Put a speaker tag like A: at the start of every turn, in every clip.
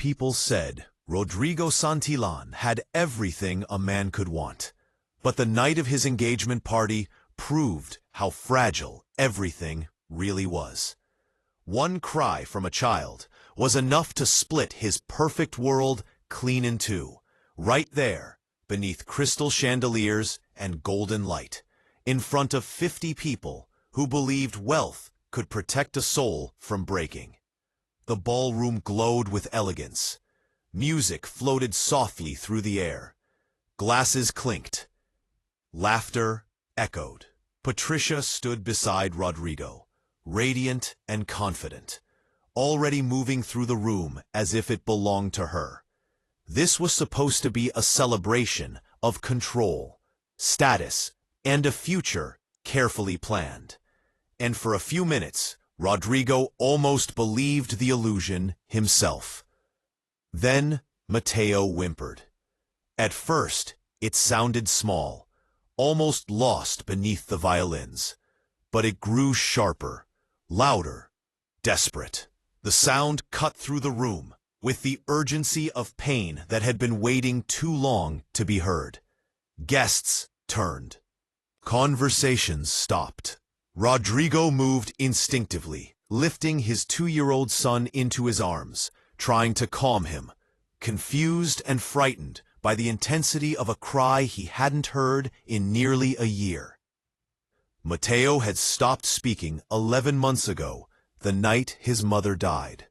A: people said Rodrigo Santilan had everything a man could want. But the night of his engagement party proved how fragile everything really was. One cry from a child was enough to split his perfect world clean in two, right there, beneath crystal chandeliers and golden light, in front of 50 people who believed wealth could protect a soul from breaking. The ballroom glowed with elegance. Music floated softly through the air. Glasses clinked. Laughter echoed. Patricia stood beside Rodrigo, radiant and confident, already moving through the room as if it belonged to her. This was supposed to be a celebration of control, status, and a future carefully planned. And for a few minutes, Rodrigo almost believed the illusion himself. Then Mateo whimpered. At first, it sounded small, almost lost beneath the violins. But it grew sharper, louder, desperate. The sound cut through the room with the urgency of pain that had been waiting too long to be heard. Guests turned. Conversations stopped. Rodrigo moved instinctively, lifting his 2-year-old son into his arms, trying to calm him, confused and frightened by the intensity of a cry he hadn't heard in nearly a year. Mateo had stopped speaking 11 months ago, the night his mother died.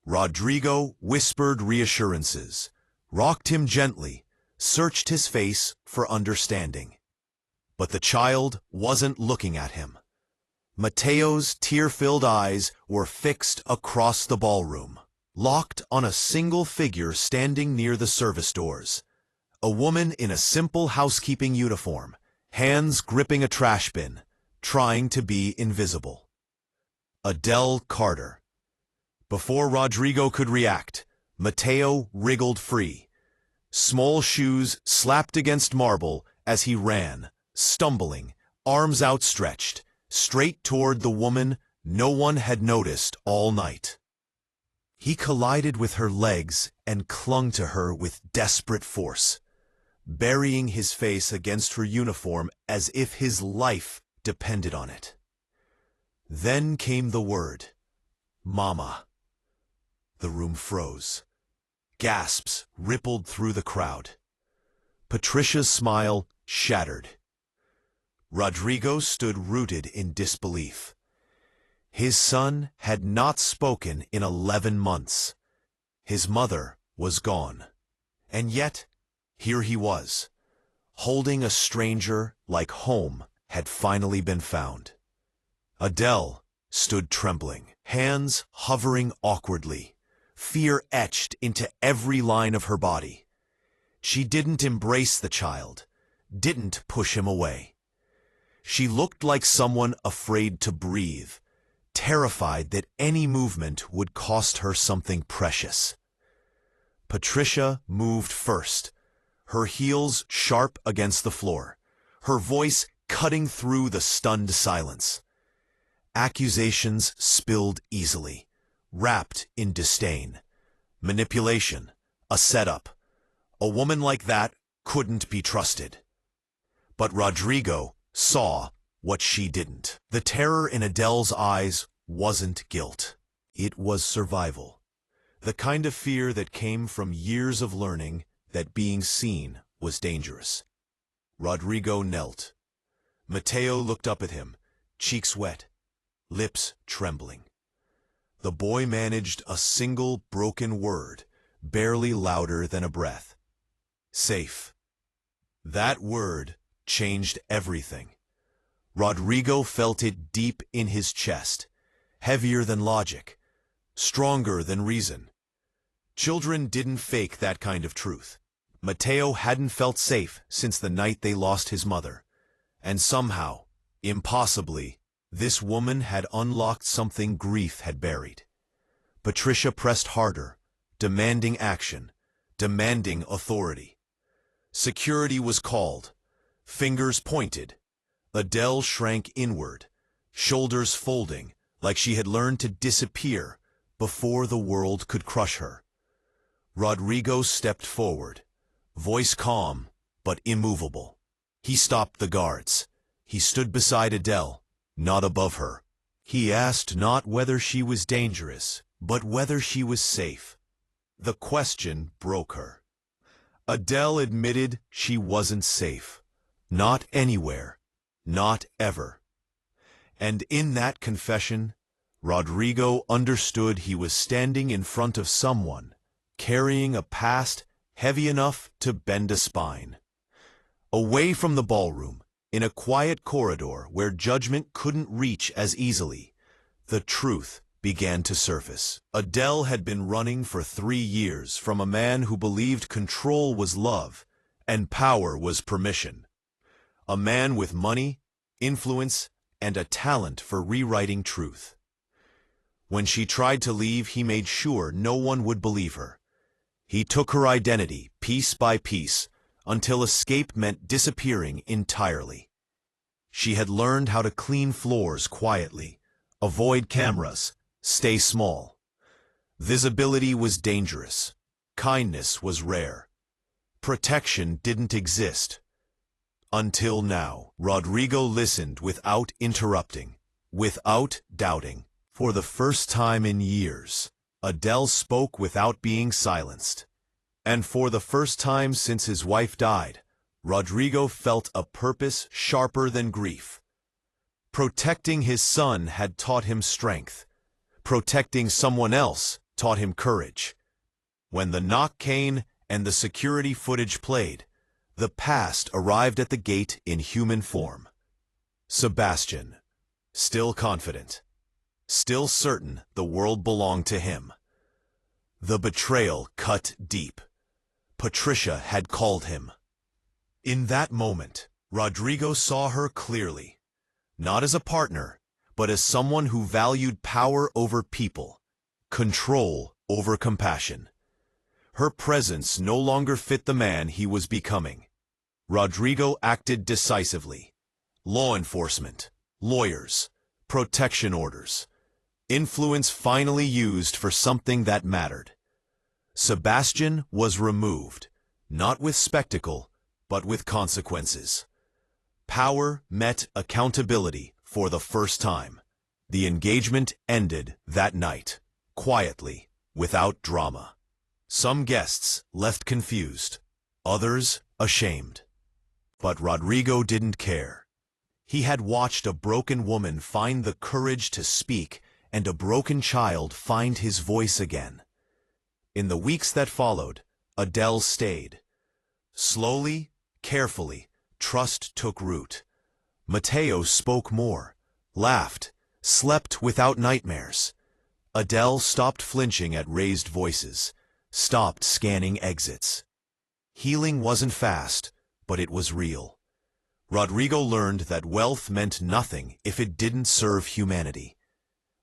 A: Rodrigo whispered reassurances, rocked him gently, searched his face for understanding. But the child wasn't looking at him. Mateo's tear-filled eyes were fixed across the ballroom, locked on a single figure standing near the service doors. A woman in a simple housekeeping uniform, hands gripping a trash bin, trying to be invisible. Adele Carter. Before Rodrigo could react, Mateo wriggled free. Small shoes slapped against marble as he ran, stumbling, arms outstretched, straight toward the woman no one had noticed all night. He collided with her legs and clung to her with desperate force, burying his face against her uniform as if his life depended on it. Then came the word, "Mama." The room froze. Gasps rippled through the crowd. Patricia's smile shattered. Rodrigo stood rooted in disbelief. His son had not spoken in 11 months. His mother was gone. And yet, here he was, holding a stranger like home had finally been found. Adele stood trembling, hands hovering awkwardly, fear etched into every line of her body. She didn't embrace the child, didn't push him away. She looked like someone afraid to breathe, terrified that any movement would cost her something precious. Patricia moved first, her heels sharp against the floor, her voice cutting through the stunned silence. Accusations spilled easily, wrapped in disdain. Manipulation, a setup. A woman like that couldn't be trusted. But Rodrigo saw what she didn't. The terror in Adele's eyes wasn't guilt. It was survival. The kind of fear that came from years of learning that being seen was dangerous. Rodrigo knelt. Mateo looked up at him, cheeks wet, lips trembling. The boy managed a single broken word, barely louder than a breath. Safe. That word changed everything. Rodrigo felt it deep in his chest, heavier than logic, stronger than reason. Children didn't fake that kind of truth. Mateo hadn't felt safe since the night they lost his mother. And somehow, impossibly, this woman had unlocked something grief had buried. Patricia pressed harder, demanding action, demanding authority. Security was called. Fingers pointed. Adele shrank inward, shoulders folding, like she had learned to disappear before the world could crush her. Rodrigo stepped forward, voice calm but immovable. He stopped the guards. He stood beside Adele, not above her. He asked not whether she was dangerous, but whether she was safe. The question broke her. Adele admitted she wasn't safe. Not anywhere. Not ever. And in that confession, Rodrigo understood he was standing in front of someone, carrying a past heavy enough to bend a spine. Away from the ballroom, in a quiet corridor where judgment couldn't reach as easily, the truth began to surface. Adele had been running for 3 years from a man who believed control was love and power was permission. A man with money, influence, and a talent for rewriting truth. When she tried to leave, he made sure no one would believe her. He took her identity piece by piece until escape meant disappearing entirely. She had learned how to clean floors quietly, avoid cameras, stay small. Visibility was dangerous. Kindness was rare. Protection didn't exist. Until now, Rodrigo listened without interrupting, without doubting. For the first time in years, Adele spoke without being silenced. And for the first time since his wife died, Rodrigo felt a purpose sharper than grief. Protecting his son had taught him strength. Protecting someone else taught him courage. When the knock came and the security footage played, the past arrived at the gate in human form. Sebastian, still confident, still certain the world belonged to him. The betrayal cut deep. Patricia had called him. In that moment, Rodrigo saw her clearly, not as a partner, but as someone who valued power over people, control over compassion. Her presence no longer fit the man he was becoming. Rodrigo acted decisively. Law enforcement, lawyers, protection orders. Influence finally used for something that mattered. Sebastian was removed, not with spectacle, but with consequences. Power met accountability for the first time. The engagement ended that night, quietly, without drama. Some guests left confused, others ashamed. But Rodrigo didn't care. He had watched a broken woman find the courage to speak and a broken child find his voice again. In the weeks that followed, Adele stayed. Slowly, carefully, trust took root. Mateo spoke more, laughed, slept without nightmares. Adele stopped flinching at raised voices, stopped scanning exits. Healing wasn't fast, but it was real. Rodrigo learned that wealth meant nothing if it didn't serve humanity.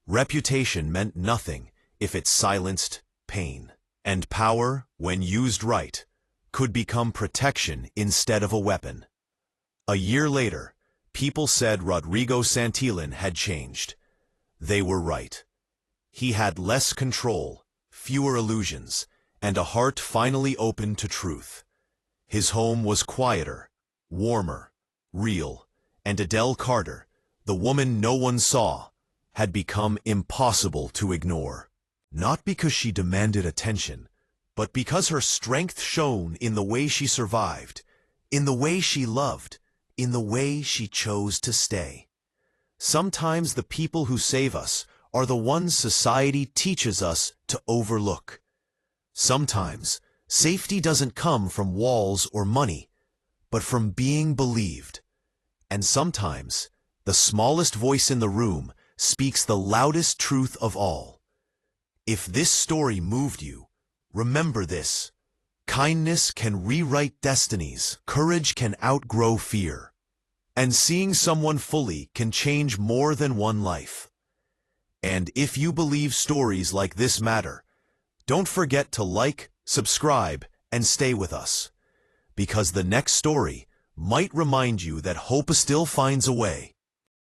A: Reputation meant nothing if it silenced pain. And power, when used right, could become protection instead of a weapon. A year later, people said Rodrigo Santilan had changed. They were right. He had less control, fewer illusions, and a heart finally open to truth. His home was quieter, warmer, real, and Adele Carter, the woman no one saw, had become impossible to ignore. Not because she demanded attention, but because her strength shone in the way she survived, in the way she loved, in the way she chose to stay. Sometimes the people who save us are the ones society teaches us to overlook. Sometimes safety doesn't come from walls or money, but from being believed. And sometimes the smallest voice in the room speaks the loudest truth of all. If this story moved you, remember this. Kindness can rewrite destinies, courage can outgrow fear, and seeing someone fully can change more than one life. And if you believe stories like this matter, don't forget to like, subscribe, and stay with us, because the next story might remind you that hope still finds a way.